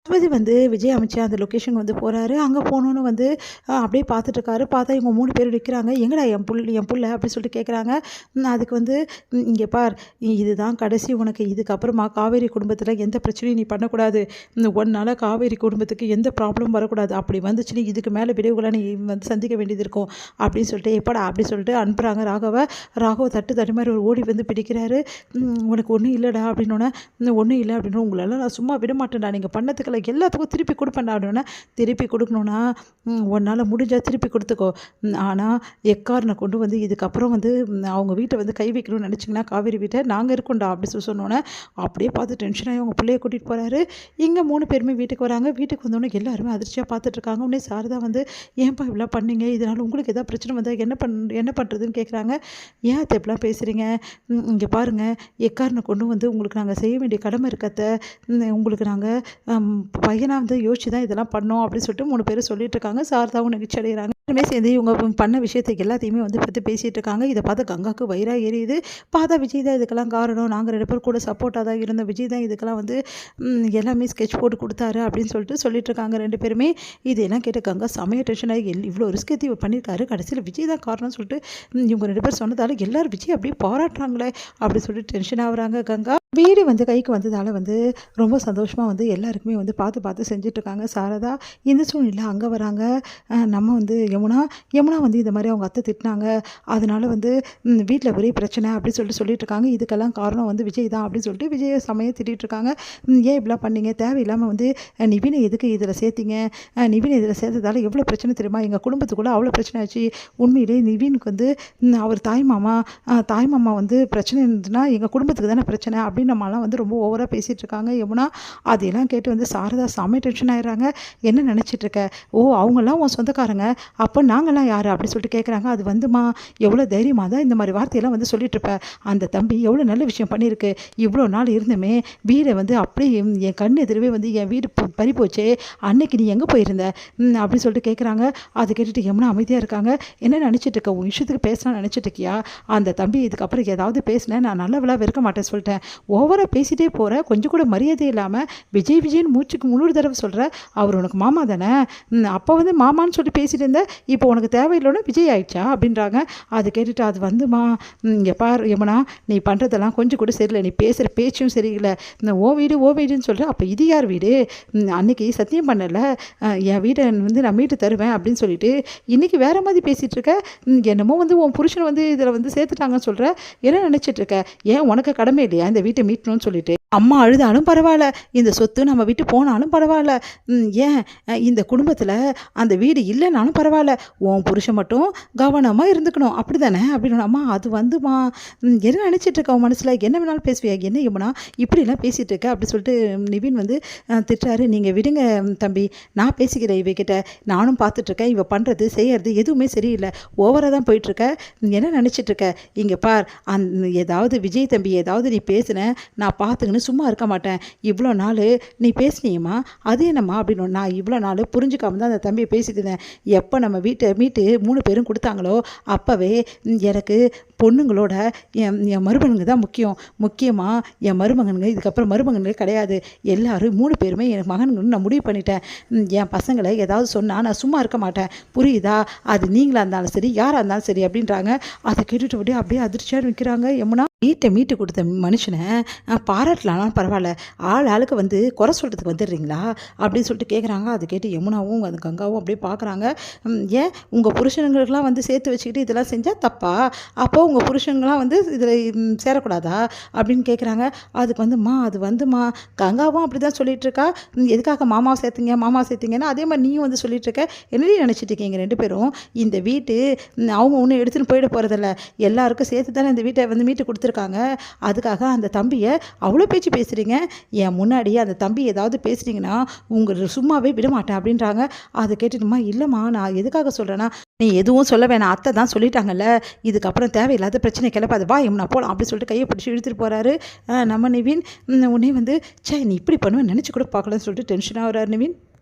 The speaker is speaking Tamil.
தளபதி வந்து விஜய் அமைச்ச அந்த லொக்கேஷன் வந்து போகிறாரு. அங்கே போனோன்னு வந்து அப்படியே பார்த்துட்ருக்காரு. பார்த்தா இவங்க 3 பேரும் நிற்கிறாங்க. எங்கடா என் புள்ள அப்படின்னு சொல்லிட்டு கேட்குறாங்க. அதுக்கு வந்து இங்கே பார், இதுதான் கடைசி உனக்கு. இதுக்கப்புறமா காவேரி குடும்பத்தில் எந்த பிரச்சனையும் நீ பண்ணக்கூடாது. உன்னால் காவேரி குடும்பத்துக்கு எந்த ப்ராப்ளமும் வரக்கூடாது. அப்படி வந்துச்சுன்னு இதுக்கு மேலே விளைவுகளை நீ வந்து சந்திக்க வேண்டியது இருக்கும் அப்படின்னு சொல்லிட்டு எப்படா அப்படி சொல்லிட்டு அனுப்புகிறாங்க ராகவ தட்டு மாதிரி ஒரு ஓடி வந்து பிடிக்கிறாரு. உனக்கு ஒன்றும் இல்லைடா அப்படின்னோடனே ஒன்றும் இல்லை அப்படின்னு உங்களெல்லாம் நான் சும்மா விட மாட்டேன்டா. நீங்கள் பண்ணதுக்கெல்லாம் எல்லாத்துக்கும் திருப்பி கொடுப்பேன்டா அப்படின்னா திருப்பி கொடுக்கணுன்னா உன்னால் முடிஞ்சால் திருப்பி கொடுத்துக்கோ. ஆனால் எக்காரனை கொண்டு வந்து இதுக்கப்புறம் வந்து அவங்க வீட்டை வந்து கை வைக்கணும்னு நினச்சிங்கன்னா காவேரி வீட்டை நாங்கள் இருக்கோண்டா அப்படி சொன்னோன்னே அப்படியே பார்த்து டென்ஷனாகி அவங்க பிள்ளைய கூட்டிகிட்டு போகிறாரு. இங்கே 3 பேருமே வீட்டுக்கு வராங்க. வீட்டுக்கு வந்தோடனே எல்லாருமே அதிர்ச்சியாக பார்த்துட்ருக்காங்க. உடனே சாரதா வந்து ஏன்ப்பா இப்படிலாம் பண்ணீங்க, இதனால் உங்களுக்கு எதாவது பிரச்சனை வந்தால் என்ன பண்ணுறதுன்னு கேட்குறாங்க. ஏன் அத்தை இப்படிலாம் பேசுகிறீங்க, இங்கே பாருங்கள், எக்காரனை கொண்டு வந்து உங்களுக்கு நாங்கள் செய்ய வேண்டிய கடமை இருக்கத்த, உங்களுக்கு நாங்கள் பையனாக வந்து யோசிச்சு தான் இதெல்லாம் பண்ணோம் அப்படின்னு சொல்லிட்டு 3 பேரும் சொல்லிட்டு இருக்காங்க. சாரதாவும் நெகிழ்ச்சி அடைகிறாங்க. சேர்ந்து இவங்க பண்ண விஷயத்தை எல்லாத்தையுமே வந்து பற்றி பேசிகிட்டு இருக்காங்க. இதை பார்த்து கங்காவுக்கு வயிறாக எரியுது. பார்த்தா விஜய் தான் இதுக்கெல்லாம் காரணம், நாங்கள் 2 பேர் கூட சப்போர்ட்டாக தான் இருந்தோம், விஜய் தான் இதுக்கெல்லாம் வந்து எல்லாமே ஸ்கெட்ச் போட்டு கொடுத்தாரு அப்படின்னு சொல்லிட்டு இருக்காங்க 2 பேருமே. இதெல்லாம் கேட்டு கங்கா செமைய டென்ஷன் ஆகி இவ்வளோ ரிஸ்க் ஏற்றி பண்ணியிருக்காரு, கடைசியில் விஜய் தான் காரணம்னு சொல்லிட்டு இவங்க 2 பேர் சொன்னதால எல்லோரும் விஜய் அப்படியே பாராட்டுறாங்களே அப்படின்னு சொல்லிட்டு டென்ஷன் ஆகுறாங்க. கங்கா வீடு வந்து கைக்கு வந்ததால் வந்து ரொம்ப சந்தோஷமாக வந்து எல்லாருக்குமே வந்து பார்த்து செஞ்சிட்ருக்காங்க. சாரதா இந்த சூழ்நிலை அங்கே வராங்க. நம்ம வந்து யமுனா வந்து இந்த மாதிரி அவங்க அத்தை திட்டினாங்க, அதனால் வந்து வீட்டில் ஒரே பிரச்சனை அப்படின்னு சொல்லிட்டு இருக்காங்க. இதுக்கெல்லாம் காரணம் வந்து விஜய் தான் அப்படின்னு சொல்லிட்டு விஜயை செமையாக திட்டிகிட்ருக்காங்க. ஏன் இப்படிலாம் பண்ணீங்க, தேவையில்லாமல் வந்து நிவினை எதுக்கு இதில் சேர்த்திங்க, நிவினை இதில் சேர்த்ததால எவ்வளோ பிரச்சனை தெரியுமா, எங்கள் குடும்பத்துக்குள்ளே அவ்வளோ பிரச்சனை ஆச்சு. உண்மையிலே நிவினுக்கு வந்து அவர் தாய்மாமா வந்து பிரச்சனை இருந்ததுன்னா எங்கள் குடும்பத்துக்கு தானே பிரச்சனை அப்படின்னு நம்மளாம் வந்து ரொம்ப ஓவராக பேசிகிட்டு இருக்காங்க யமுனா. அதெல்லாம் கேட்டு வந்து சாரதா செம்ம டென்ஷன் ஆகிடுறாங்க. என்ன நினச்சிட்ருக்க, ஓ அவங்கெல்லாம் உன் சொந்தக்காரங்க, அப்போ நாங்கள்லாம் யார் அப்படி சொல்லிட்டு கேட்குறாங்க. அது வந்துமா எவ்வளோ தைரியமாக தான் இந்த மாதிரி வார்த்தையெல்லாம் வந்து சொல்லிட்டுருப்ப, அந்த தம்பி எவ்வளோ நல்ல விஷயம் பண்ணியிருக்கு, இவ்வளோ நாள் இருந்துமே வீடை வந்து அப்படியே என் கண் எதிரவே வந்து என் வீடு பறி போச்சே, அன்னைக்கு நீ எங்கே போயிருந்த அப்படின்னு சொல்லிட்டு கேட்குறாங்க. அதை கேட்டுட்டு யமுனா அமைதியாக இருக்காங்க. என்ன நினச்சிட்ருக்க, உன் விஷயத்துக்கு பேசலாம்னு நினச்சிட்ருக்கியா, அந்த தம்பி இதுக்கப்புறம் ஏதாவது பேசினேன் நான் நல்லவளாக வெறுக்க மாட்டேன் சொல்லிட்டேன், ஓவராக பேசிகிட்டே போகிற, கொஞ்சம் கூட மரியாதை இல்லாமல் விஜய்னு மூச்சுக்கு 3 தடவை சொல்கிற, அவர் உனக்கு மாமா தானே, அப்போ வந்து மாமான்னு சொல்லி பேசிட்டு இருந்த, இப்போ உனக்கு தேவையில்லைன்னு விஜய் ஆயிடுச்சா அப்படின்றாங்க. அது கேட்டுட்டு அது வந்துமா இங்கே பார் யமுனா, நீ பண்ணுறதெல்லாம் கொஞ்சம் கூட சரியில்லை, நீ பேசுகிற பேச்சும் சரியில்லை, இந்த ஓ வீடுன்னு சொல்கிற, அப்போ இது யார் வீடு, அன்னைக்கு சத்தியம் பண்ணலை என் வீடை வந்து நான் மீட்டு தருவேன் அப்படின்னு சொல்லிட்டு இன்றைக்கி வேறு மாதிரி பேசிகிட்டு இருக்க, என்னமோ வந்து உன் புருஷன் வந்து இதில் வந்து சேர்த்துட்டாங்கன்னு சொல்கிற, என்ன நினச்சிட்ருக்க, ஏன் உனக்கு கடமை இல்லையா இந்த வீட்டை மீட்டணும்னு சொல்லிட்டு, அம்மா அழுதாலும் பரவாயில்ல, இந்த சொத்து நம்ம விட்டு போனாலும் பரவாயில்ல, ஏன் இந்த குடும்பத்தில் அந்த வீடு இல்லைனாலும் பரவாயில்ல, உன் புருஷன் மட்டும் கவனமாக இருந்துக்கணும் அப்படி தானே அப்படின்னு. அம்மா அது வந்துமா என்ன நினச்சிட்டு இருக்க, உன் மனசில் என்ன வேணாலும் பேசுவியா, என்ன யமுனா இப்படிலாம் பேசிகிட்டு இருக்க அப்படி சொல்லிட்டு நிவின் வந்து திட்டுறாரு. நீங்கள் விடுங்க தம்பி, நான் பேசிக்கிறேன் இவகிட்ட, நானும் பார்த்துட்ருக்கேன், இவ பண்ணுறது செய்யறது எதுவுமே சரியில்லை, ஓவராக தான் போயிட்டுருக்க, என்ன நினச்சிட்ருக்க, இங்கே பார் ஏதாவது விஜய் தம்பி ஏதாவது நீ பேசுன நான் பார்த்துக்கணும் சும்மா இருக்க மாட்டேன், இவ்வளோ நாள் நீ பேசினியம்மா அது என்னம்மா அப்படின்னு. நான் இவ்வளோ நாள் புரிஞ்சுக்காம தான் அந்த தம்பியை பேசிட்டு இருந்தேன், எப்போ நம்ம வீட்டை மீட்டு 3 பேரும் கொடுத்தாங்களோ அப்போவே எனக்கு பொண்ணுங்களோட என் மருமகனுங்க தான் முக்கியமாக என் மருமகனுங்க, இதுக்கப்புறம் மருமகனுங்க கிடையாது, எல்லாரும் 3 பேருமே எனக்கு மகனுங்கன்னு நான் முடிவு பண்ணிட்டேன், என் பசங்களை ஏதாவது சொன்னால் நான் சும்மா இருக்க மாட்டேன் புரியுதா, அது நீங்களாக இருந்தாலும் சரி யாராக இருந்தாலும் சரி அப்படின்றாங்க. அதை கேட்டுட்டு அப்படியே அதிர்ச்சியாக நிற்கிறாங்க யமுனா. வீட்டை மீட்டு கொடுத்த மனுஷனை பாராட்டலாம் பரவாயில்ல, ஆளுக்கு வந்து குறை சொல்கிறதுக்கு வந்துடுறீங்களா அப்படின்னு சொல்லிட்டு கேட்குறாங்க. அது கேட்டு யமுனாவும் அது கங்காவும் அப்படியே பார்க்குறாங்க. ஏன் உங்கள் புருஷனுங்களுக்கெல்லாம் வந்து சேர்த்து வச்சுக்கிட்டு இதெல்லாம் செஞ்சால் தப்பா, அப்போ உங்கள் புருஷங்களாம் வந்து இதில் சேரக்கூடாதா அப்படின்னு கேட்குறாங்க. அதுக்கு அது வந்துமா கங்காவும் அப்படி தான் சொல்லிகிட்ருக்கா, எதுக்காக மாமாவை சேர்த்திங்கன்னா அதே மாதிரி நீயும் வந்து சொல்லிகிட்ருக்க, என்னடி நினச்சிட்டு இருக்கீங்க 2 பேரும், இந்த வீட்டு அவங்க ஒன்றும் எடுத்துன்னு போயிட போகிறதில்ல, எல்லாருக்கும் சேர்த்து தானே இந்த வீட்டை வந்து மீட்டு கொடுத்துருக்காங்க, அதுக்காக அந்த தம்பியை அவ்வளோ பேச்சு பேசுகிறீங்க, என் முன்னாடி அந்த தம்பி ஏதாவது பேசுகிறீங்கன்னா உங்களை சும்மாவே விட மாட்டேன் அப்படின்றாங்க. அதை கேட்டுட்டுமா இல்லைம்மா நான் எதுக்காக சொல்கிறேன்னா, நீ எதுவும் சொல்ல வேணாம், அத்தை தான் சொல்லிட்டாங்கல்ல, இதுக்கப்புறம் தேவையில்லாத பிரச்சனை கிளப்பாது வா யமுனா போகலாம் அப்படி சொல்லிட்டு கையை பிடிச்சி இழுத்துட்டு போகிறாரு நம்ம நிவின். உடனே வந்து நீ இப்படி பண்ணுவேன் நினச்சி கூட பார்க்கலன்னு சொல்லிட்டு டென்ஷனாக வர்றாரு நிவின்.